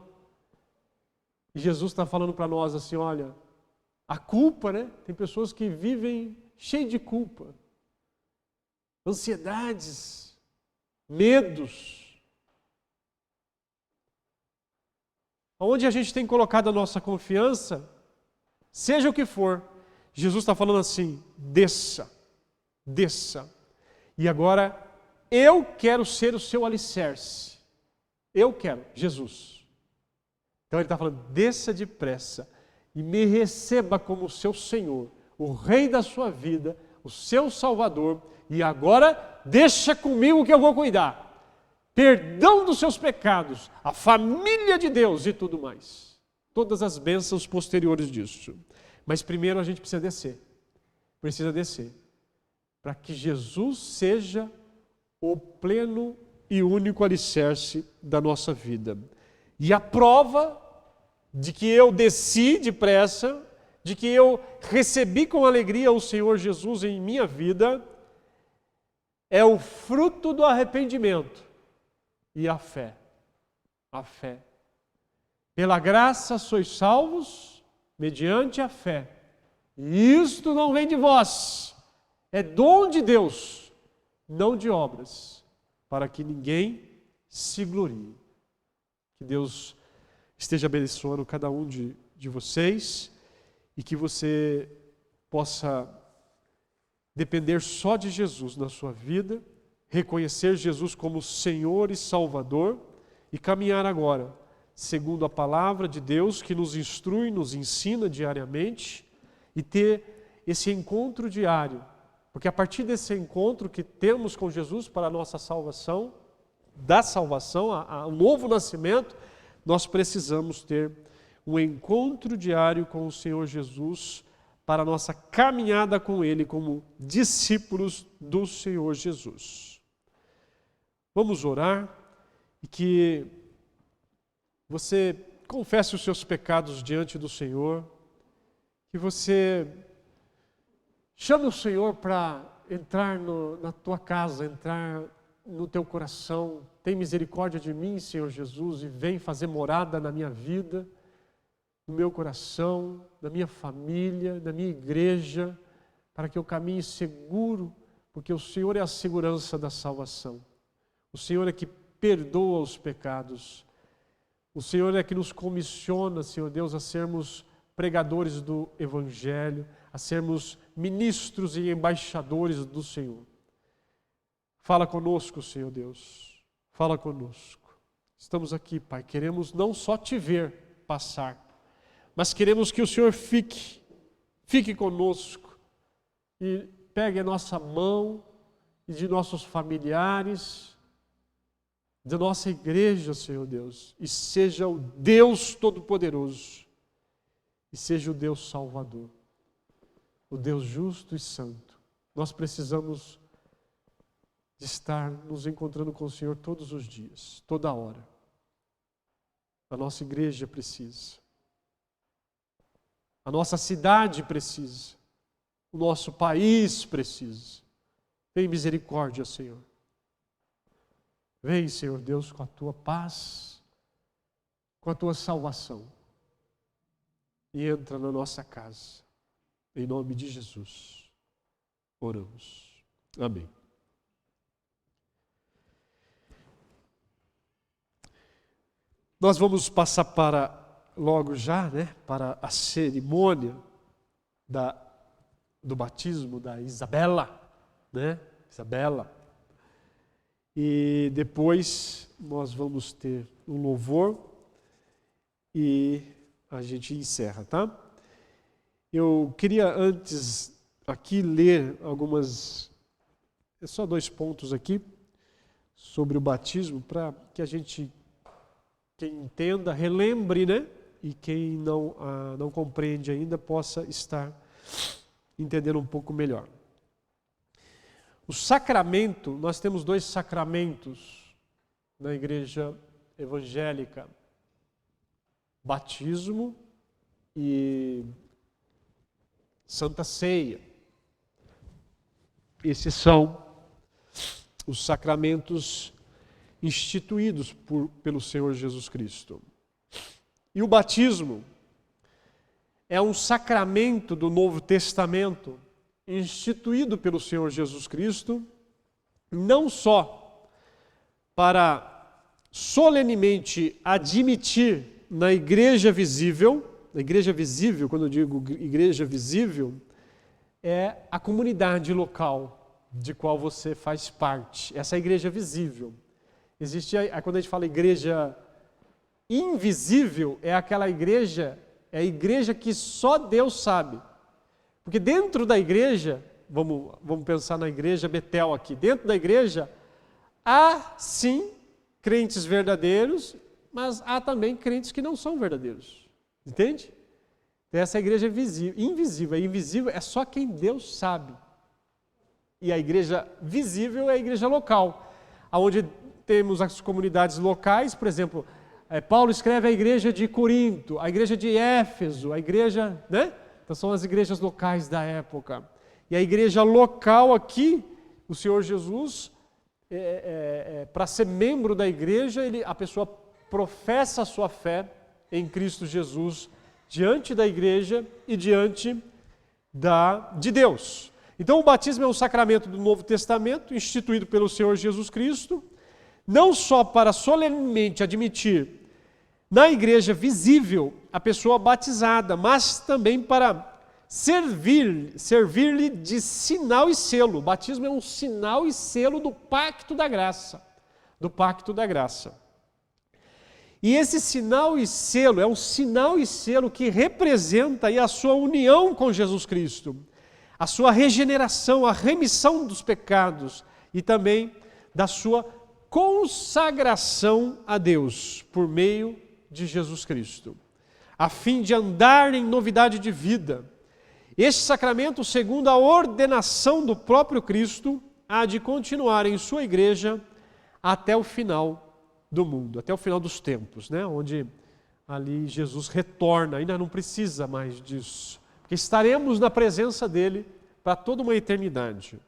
E Jesus está falando para nós assim, olha, a culpa, né? Tem pessoas que vivem cheias de culpa, ansiedades, medos. Onde a gente tem colocado a nossa confiança, seja o que for, Jesus está falando assim, desça, desça. E agora, eu quero ser o seu alicerce. Eu quero, Jesus. Então ele está falando, desça depressa e me receba como seu Senhor, o Rei da sua vida, o seu Salvador. E agora, deixa comigo que eu vou cuidar. Perdão dos seus pecados, a família de Deus e tudo mais. Todas as bênçãos posteriores disso. Mas primeiro a gente precisa descer. Precisa descer. Para que Jesus seja o pleno e único alicerce da nossa vida. E a prova de que eu desci depressa, de que eu recebi com alegria o Senhor Jesus em minha vida, é o fruto do arrependimento e a fé. A fé. Pela graça sois salvos, mediante a fé. E isto não vem de vós, é dom de Deus, não de obras, para que ninguém se glorie. Que Deus esteja abençoando cada um de vocês e que você possa depender só de Jesus na sua vida, reconhecer Jesus como Senhor e Salvador e caminhar agora segundo a palavra de Deus que nos instrui, nos ensina diariamente e ter esse encontro diário. Porque a partir desse encontro que temos com Jesus para a nossa salvação, da salvação, o novo nascimento, nós precisamos ter um encontro diário com o Senhor Jesus para a nossa caminhada com Ele como discípulos do Senhor Jesus. Vamos orar e que você confesse os seus pecados diante do Senhor, que você chame o Senhor para entrar na tua casa, entrar no teu coração. Tem misericórdia de mim, Senhor Jesus, e vem fazer morada na minha vida, no meu coração, na minha família, na minha igreja, para que eu caminhe seguro, porque o Senhor é a segurança da salvação. O Senhor é que perdoa os pecados. O Senhor é que nos comissiona, Senhor Deus, a sermos pregadores do Evangelho, a sermos ministros e embaixadores do Senhor. Fala conosco, Senhor Deus. Fala conosco. estamos aqui, Pai, queremos não só te ver passar, mas queremos que o Senhor fique conosco e pegue a nossa mão e de nossos familiares, da nossa igreja, Senhor Deus, e seja o Deus Todo-Poderoso, e seja o Deus Salvador, o Deus justo e santo. Nós precisamos de estar nos encontrando com o Senhor todos os dias, toda hora. A nossa igreja precisa. A nossa cidade precisa. O nosso país precisa. Tem misericórdia, Senhor. Vem, Senhor Deus, com a tua paz, com a tua salvação. E entra na nossa casa. Em nome de Jesus. Oramos. Amém. Nós vamos passar logo já, para a cerimônia do batismo da Isabela, Isabela. E depois nós vamos ter um louvor e a gente encerra, tá? Eu queria antes aqui ler só 2 pontos aqui sobre o batismo, para que a gente, quem entenda, relembre, e quem não compreende ainda possa estar entendendo um pouco melhor. O sacramento, nós temos 2 sacramentos na igreja evangélica: batismo e Santa Ceia. Esses são os sacramentos instituídos pelo Senhor Jesus Cristo. E o batismo é um sacramento do Novo Testamento instituído pelo Senhor Jesus Cristo, não só para solenemente admitir na igreja visível, quando eu digo igreja visível, é a comunidade local de qual você faz parte. Essa é a igreja visível. Existe, quando a gente fala igreja invisível, é aquela igreja, é a igreja que só Deus sabe. Porque dentro da igreja, vamos pensar na igreja Betel aqui, dentro da igreja há sim crentes verdadeiros, mas há também crentes que não são verdadeiros. Entende? Essa é a igreja invisível. A invisível é só quem Deus sabe. E a igreja visível é a igreja local, onde temos as comunidades locais. Por exemplo, Paulo escreve a igreja de Corinto, a igreja de Éfeso, a igreja, Então são as igrejas locais da época. E a igreja local aqui, o Senhor Jesus, para ser membro da igreja, a pessoa professa a sua fé em Cristo Jesus diante da igreja e diante de Deus. Então o batismo é um sacramento do Novo Testamento, instituído pelo Senhor Jesus Cristo, não só para solenemente admitir na igreja visível a pessoa batizada, mas também para servir-lhe de sinal e selo. O batismo é um sinal e selo do pacto da graça, E esse sinal e selo é um sinal e selo que representa aí a sua união com Jesus Cristo, a sua regeneração, a remissão dos pecados e também da sua consagração a Deus por meio de Jesus Cristo, a fim de andar em novidade de vida. Este sacramento, segundo a ordenação do próprio Cristo, há de continuar em sua igreja até o final do mundo, até o final dos tempos, onde ali Jesus retorna, ainda não precisa mais disso, porque estaremos na presença dele para toda uma eternidade.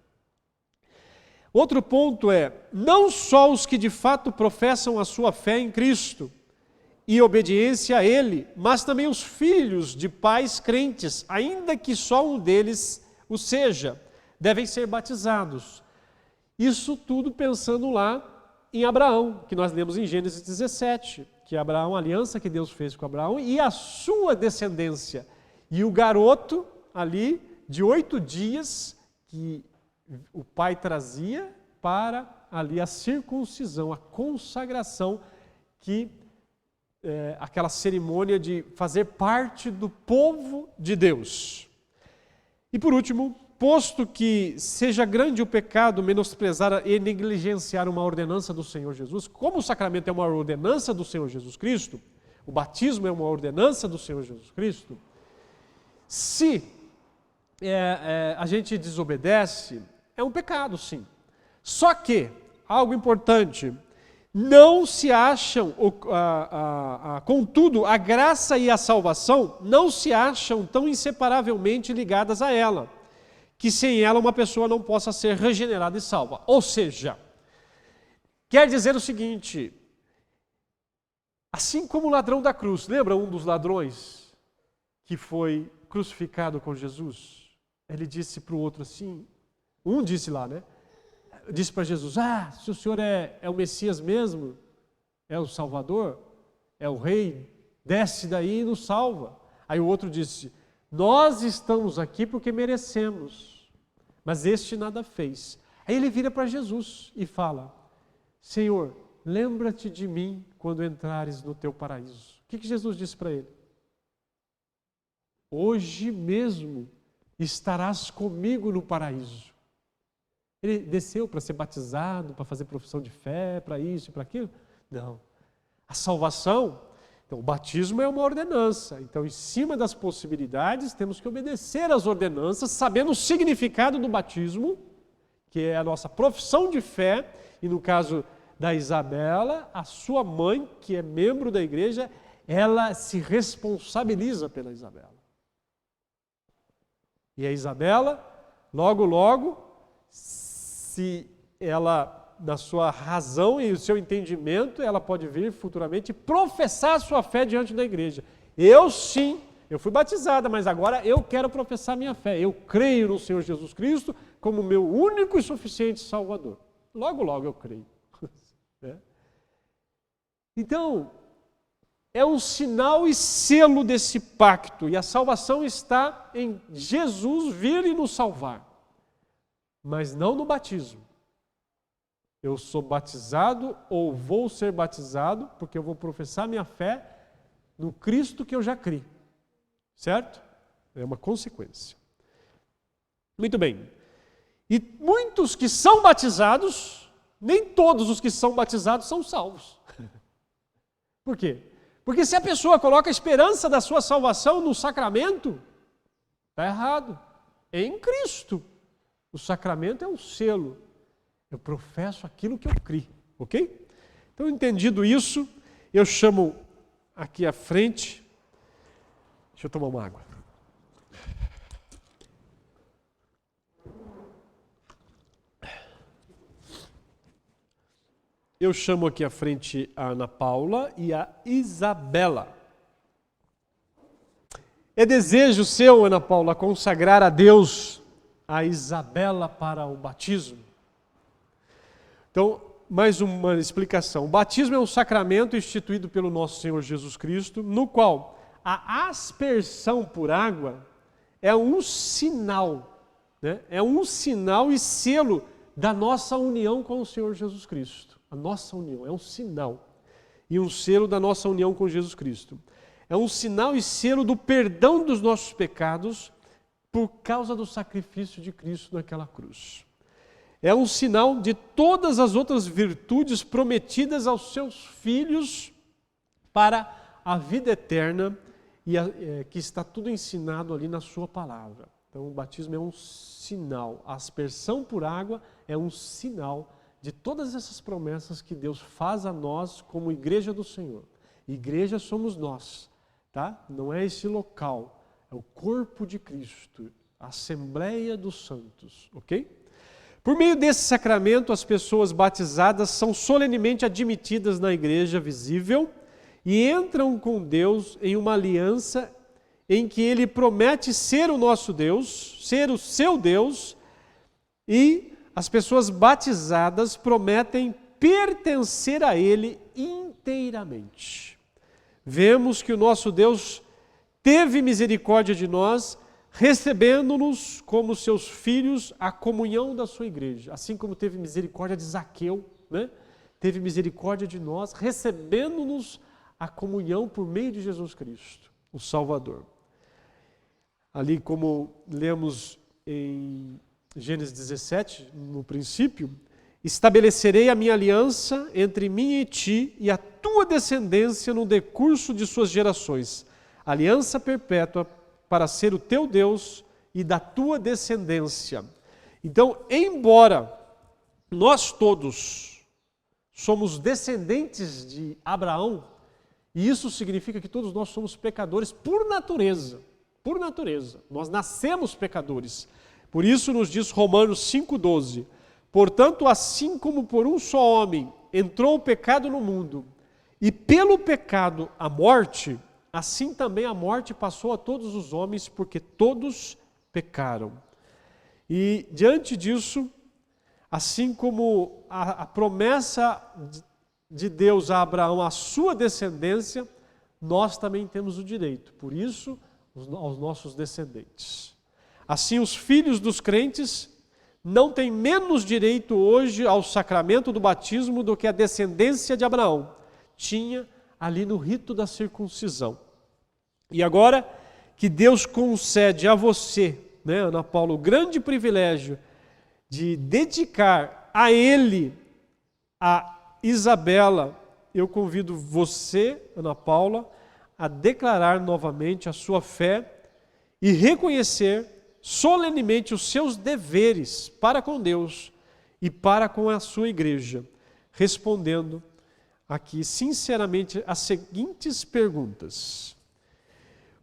Outro ponto não só os que de fato professam a sua fé em Cristo e obediência a Ele, mas também os filhos de pais crentes, ainda que só um deles o seja, devem ser batizados. Isso tudo pensando lá em Abraão, que nós lemos em Gênesis 17, que Abraão, a aliança que Deus fez com Abraão e a sua descendência. E o garoto ali, de 8 dias, que o pai trazia para ali a circuncisão, a consagração, que aquela cerimônia de fazer parte do povo de Deus. E por último, posto que seja grande o pecado menosprezar e negligenciar uma ordenança do Senhor Jesus, como o sacramento é uma ordenança do Senhor Jesus Cristo, o batismo é uma ordenança do Senhor Jesus Cristo, se a gente desobedece, é um pecado, sim. Só que, algo importante, não se acham, contudo, a graça e a salvação não se acham tão inseparavelmente ligadas a ela, que sem ela uma pessoa não possa ser regenerada e salva. Ou seja, quer dizer o seguinte, assim como o ladrão da cruz, lembra um dos ladrões que foi crucificado com Jesus? Ele disse para o outro assim, um disse lá, né? Disse para Jesus, se o Senhor é o Messias mesmo, é o Salvador, é o Rei, desce daí e nos salva. Aí o outro disse, nós estamos aqui porque merecemos, mas este nada fez. Aí ele vira para Jesus e fala, Senhor, lembra-te de mim quando entrares no teu paraíso. O que Jesus disse para ele? Hoje mesmo estarás comigo no paraíso. Ele desceu para ser batizado, para fazer profissão de fé, para isso e para aquilo? Não. A salvação, então o batismo é uma ordenança. Então, em cima das possibilidades, temos que obedecer às ordenanças, sabendo o significado do batismo, que é a nossa profissão de fé, e no caso da Isabela, a sua mãe, que é membro da igreja, ela se responsabiliza pela Isabela. E a Isabela, logo, se ela, na sua razão e o seu entendimento, ela pode vir futuramente professar a sua fé diante da igreja. Eu sim, eu fui batizada, mas agora eu quero professar minha fé. Eu creio no Senhor Jesus Cristo como meu único e suficiente Salvador. Logo eu creio. Então, é um sinal e selo desse pacto, e a salvação está em Jesus vir e nos salvar. Mas não no batismo. Eu sou batizado ou vou ser batizado porque eu vou professar minha fé no Cristo que eu já criei. Certo? É uma consequência. Muito bem. E muitos que são batizados, nem todos os que são batizados são salvos. Por quê? Porque se a pessoa coloca a esperança da sua salvação no sacramento, está errado. É em Cristo. O sacramento é um selo. Eu professo aquilo que eu criei, ok? Então, entendido isso, eu chamo aqui à frente. Deixa eu tomar uma água. Eu chamo aqui à frente a Ana Paula e a Isabela. É desejo seu, Ana Paula, consagrar a Deus a Isabela para o batismo? Então, mais uma explicação. O batismo é um sacramento instituído pelo nosso Senhor Jesus Cristo, no qual a aspersão por água é um sinal, né? É um sinal e selo da nossa união com o Senhor Jesus Cristo. A nossa união é um sinal e um selo da nossa união com Jesus Cristo. É um sinal e selo do perdão dos nossos pecados por causa do sacrifício de Cristo naquela cruz. É um sinal de todas as outras virtudes prometidas aos seus filhos para a vida eterna e que está tudo ensinado ali na sua palavra. Então o batismo é um sinal, a aspersão por água é um sinal de todas essas promessas que Deus faz a nós como igreja do Senhor. Igreja somos nós, tá? Não é esse local. É o corpo de Cristo, a Assembleia dos Santos, ok? Por meio desse sacramento, as pessoas batizadas são solenemente admitidas na igreja visível e entram com Deus em uma aliança em que Ele promete ser o nosso Deus, ser o seu Deus, e as pessoas batizadas prometem pertencer a Ele inteiramente. Vemos que o nosso Deus teve misericórdia de nós, recebendo-nos como seus filhos a comunhão da sua igreja. Assim como teve misericórdia de Zaqueu, né? teve misericórdia de nós, recebendo-nos a comunhão por meio de Jesus Cristo, o Salvador. Ali, como lemos em Gênesis 17, no princípio, estabelecerei a minha aliança entre mim e ti e a tua descendência no decurso de suas gerações, aliança perpétua para ser o teu Deus e da tua descendência. Então, embora nós todos somos descendentes de Abraão, e isso significa que todos nós somos pecadores por natureza. Por natureza. Nós nascemos pecadores. Por isso nos diz Romanos 5,12. Portanto, assim como por um só homem entrou o pecado no mundo, e pelo pecado a morte, assim também a morte passou a todos os homens, porque todos pecaram. E diante disso, assim como a promessa de Deus a Abraão, a sua descendência, nós também temos o direito, por isso, aos nossos descendentes. Assim, os filhos dos crentes não têm menos direito hoje ao sacramento do batismo do que a descendência de Abraão tinha ali no rito da circuncisão. E agora que Deus concede a você, né, Ana Paula, o grande privilégio de dedicar a Ele, a Isabela, eu convido você, Ana Paula, a declarar novamente a sua fé e reconhecer solenemente os seus deveres para com Deus e para com a sua igreja, respondendo aqui sinceramente as seguintes perguntas.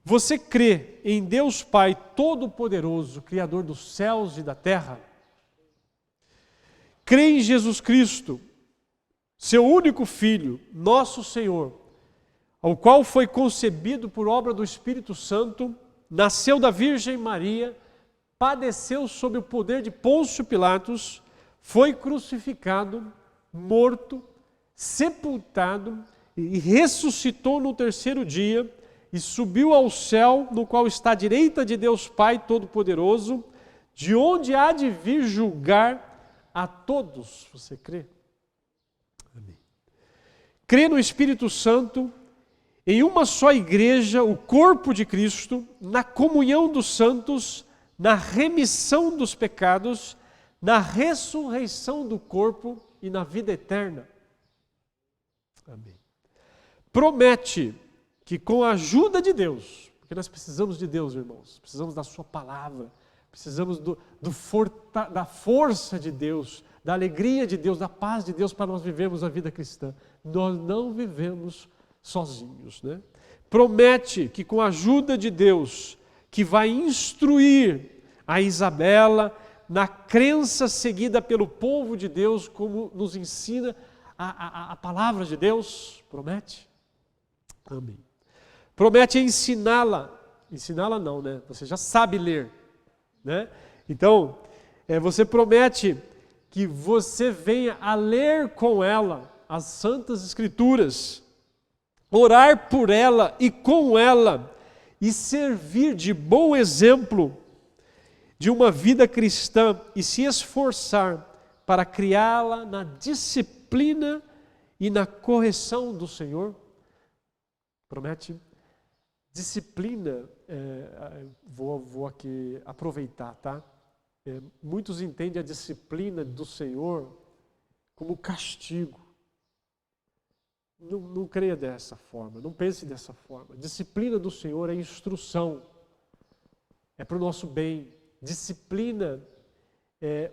Você crê em Deus Pai Todo-Poderoso, Criador dos céus e da terra? Crê em Jesus Cristo, seu único Filho, nosso Senhor, ao qual foi concebido por obra do Espírito Santo, nasceu da Virgem Maria, padeceu sob o poder de Pôncio Pilatos, foi crucificado, morto, sepultado e ressuscitou no terceiro dia e subiu ao céu, no qual está à direita de Deus Pai Todo-Poderoso, de onde há de vir julgar a todos. Você crê? Amém. Crê no Espírito Santo, em uma só igreja, o corpo de Cristo, na comunhão dos santos, na remissão dos pecados, na ressurreição do corpo e na vida eterna. Amém. Promete que com a ajuda de Deus, porque nós precisamos de Deus, irmãos, precisamos da sua palavra, precisamos da força de Deus, da alegria de Deus, da paz de Deus para nós vivermos a vida cristã. Nós não vivemos sozinhos, né? Promete que com a ajuda de Deus, que vai instruir a Isabela na crença seguida pelo povo de Deus, como nos ensina a palavra de Deus, promete? Amém. Promete ensiná-la não, né? Você já sabe ler, né? Então, você promete que você venha a ler com ela as Santas Escrituras, orar por ela e com ela, e servir de bom exemplo de uma vida cristã e se esforçar para criá-la na disciplina e na correção do Senhor. Promete? Disciplina, vou aqui aproveitar, tá? Muitos entendem a disciplina do Senhor como castigo. Não creia dessa forma, não pense dessa forma. Disciplina do Senhor é instrução, é para o nosso bem. Disciplina,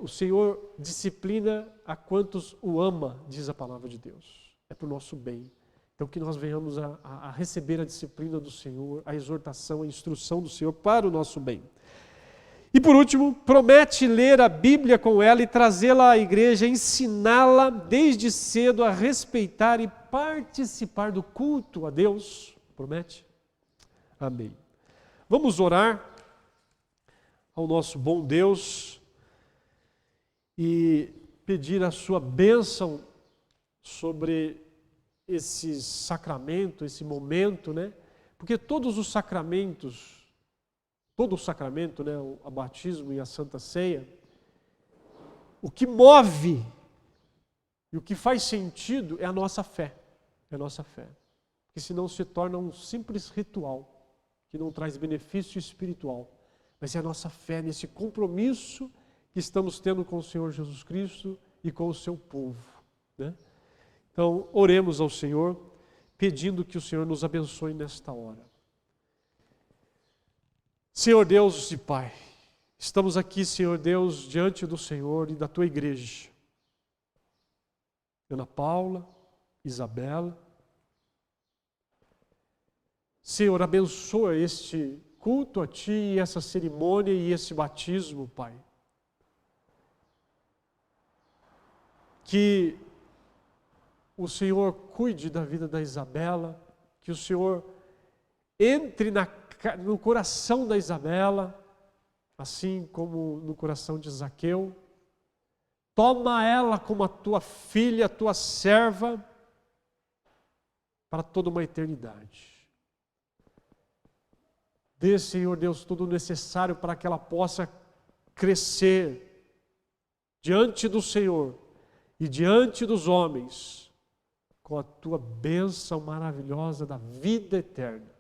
o Senhor disciplina a quantos o ama, diz a palavra de Deus. É para o nosso bem. Então que nós venhamos a receber a disciplina do Senhor, a exortação, a instrução do Senhor para o nosso bem. E por último, promete ler a Bíblia com ela e trazê-la à igreja, ensiná-la desde cedo a respeitar e participar do culto a Deus. Promete? Amém. Vamos orar ao nosso bom Deus e pedir a sua bênção sobre esse sacramento, esse momento, né? Porque todos os sacramentos, todo o sacramento, né, o batismo e a Santa Ceia, o que move E o que faz sentido é a nossa fé. É a nossa fé. Porque senão se torna um simples ritual que não traz benefício espiritual. Mas é a nossa fé nesse compromisso que estamos tendo com o Senhor Jesus Cristo e com o seu povo, né? Então, oremos ao Senhor, pedindo que o Senhor nos abençoe nesta hora. Senhor Deus e Pai, estamos aqui, Senhor Deus, diante do Senhor e da Tua igreja. Ana Paula, Isabela. Senhor, abençoa este culto a Ti e essa cerimônia e esse batismo, Pai. Que o Senhor cuide da vida da Isabela, que o Senhor entre no coração da Isabela, assim como no coração de Zaqueu. Toma ela como a Tua filha, a Tua serva, para toda uma eternidade. Dê, Senhor Deus, tudo o necessário para que ela possa crescer diante do Senhor e diante dos homens, com a Tua bênção maravilhosa da vida eterna.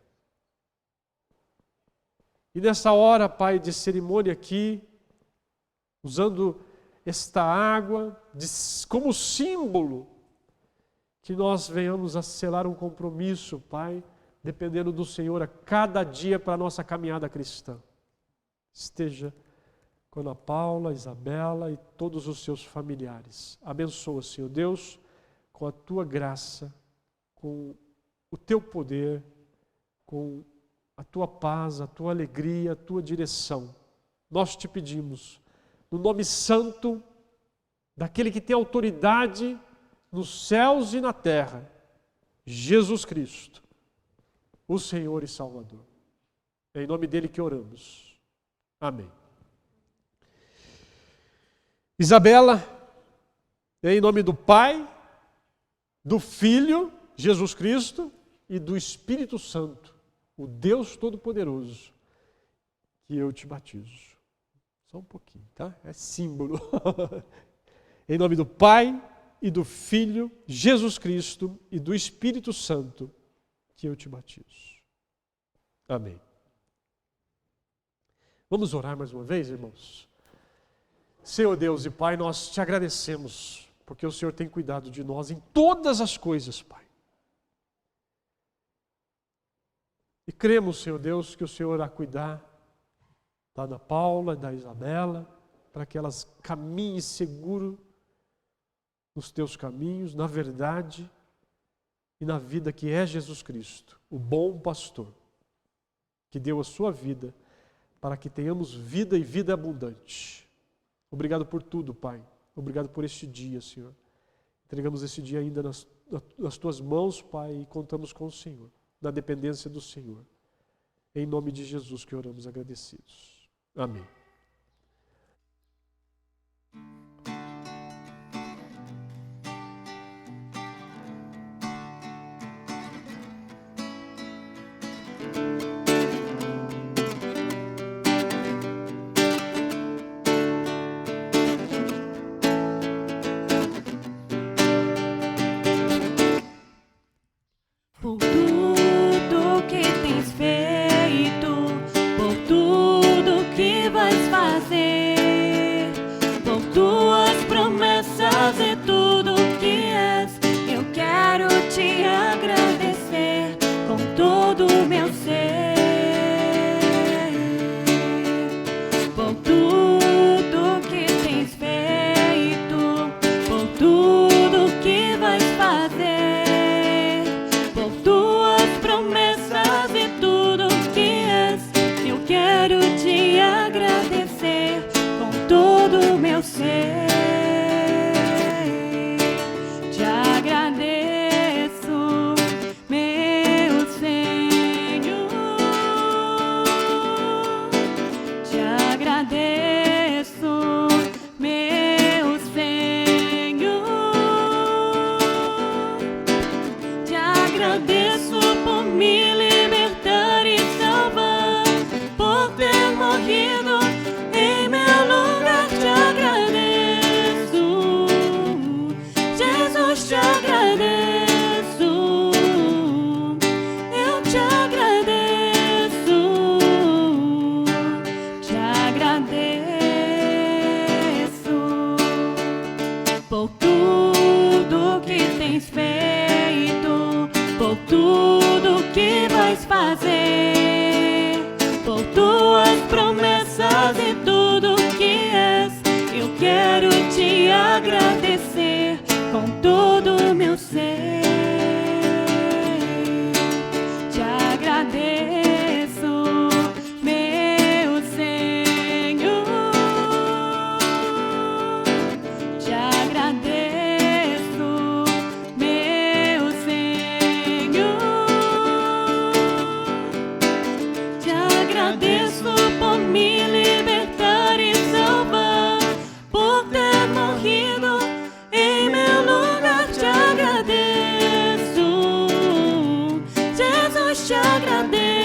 E nessa hora, Pai, de cerimônia aqui, usando esta água como símbolo, que nós venhamos a selar um compromisso, Pai, dependendo do Senhor a cada dia para a nossa caminhada cristã. Esteja com Ana Paula, Isabela e todos os seus familiares. Abençoa, Senhor Deus, com a Tua graça, com o Teu poder, com a Tua paz, a Tua alegria, a Tua direção. Nós te pedimos, no nome santo daquele que tem autoridade nos céus e na terra, Jesus Cristo, o Senhor e Salvador. É em nome dele que oramos. Amém. Isabela, é em nome do Pai, do Filho, Jesus Cristo, e do Espírito Santo, o Deus Todo-Poderoso, que eu te batizo. Só um pouquinho, tá? É símbolo. Em nome do Pai e do Filho, Jesus Cristo, e do Espírito Santo, que eu te batizo. Amém. Vamos orar mais uma vez, irmãos? Senhor Deus e Pai, nós te agradecemos, porque o Senhor tem cuidado de nós em todas as coisas, Pai. E cremos, Senhor Deus, que o Senhor irá cuidar da Ana Paula, da Isabela, para que elas caminhem seguro nos teus caminhos, na verdade e na vida que é Jesus Cristo, o bom pastor, que deu a sua vida para que tenhamos vida e vida abundante. Obrigado por tudo, Pai. Obrigado por este dia, Senhor. Entregamos esse dia ainda nas tuas mãos, Pai, e contamos com o Senhor, na dependência do Senhor. Em nome de Jesus que oramos agradecidos. Amém. Por tudo que tens feito, por tudo que vais fazer, por tuas promessas e tudo que és, eu quero te agradecer com todo o meu ser. Por tudo que tens feito, por tudo que vais fazer, por tuas promessas e tudo que és, eu quero te agradecer com todo o meu ser. Te agradeço, meu Senhor. Te agradeço, meu Senhor. Te agradeço por me libertar e salvar, por ter morrido em meu lugar. Te agradeço, por tudo que vais fazer, por tuas promessas e tudo que és. Eu quero te agradecer com todo o meu ser. Te agradeço, meu Senhor. Te agradeço, meu Senhor. Te agradeço por me libertar e salvar, por ter morrido em meu lugar. Te agradeço, Jesus, te agradeço.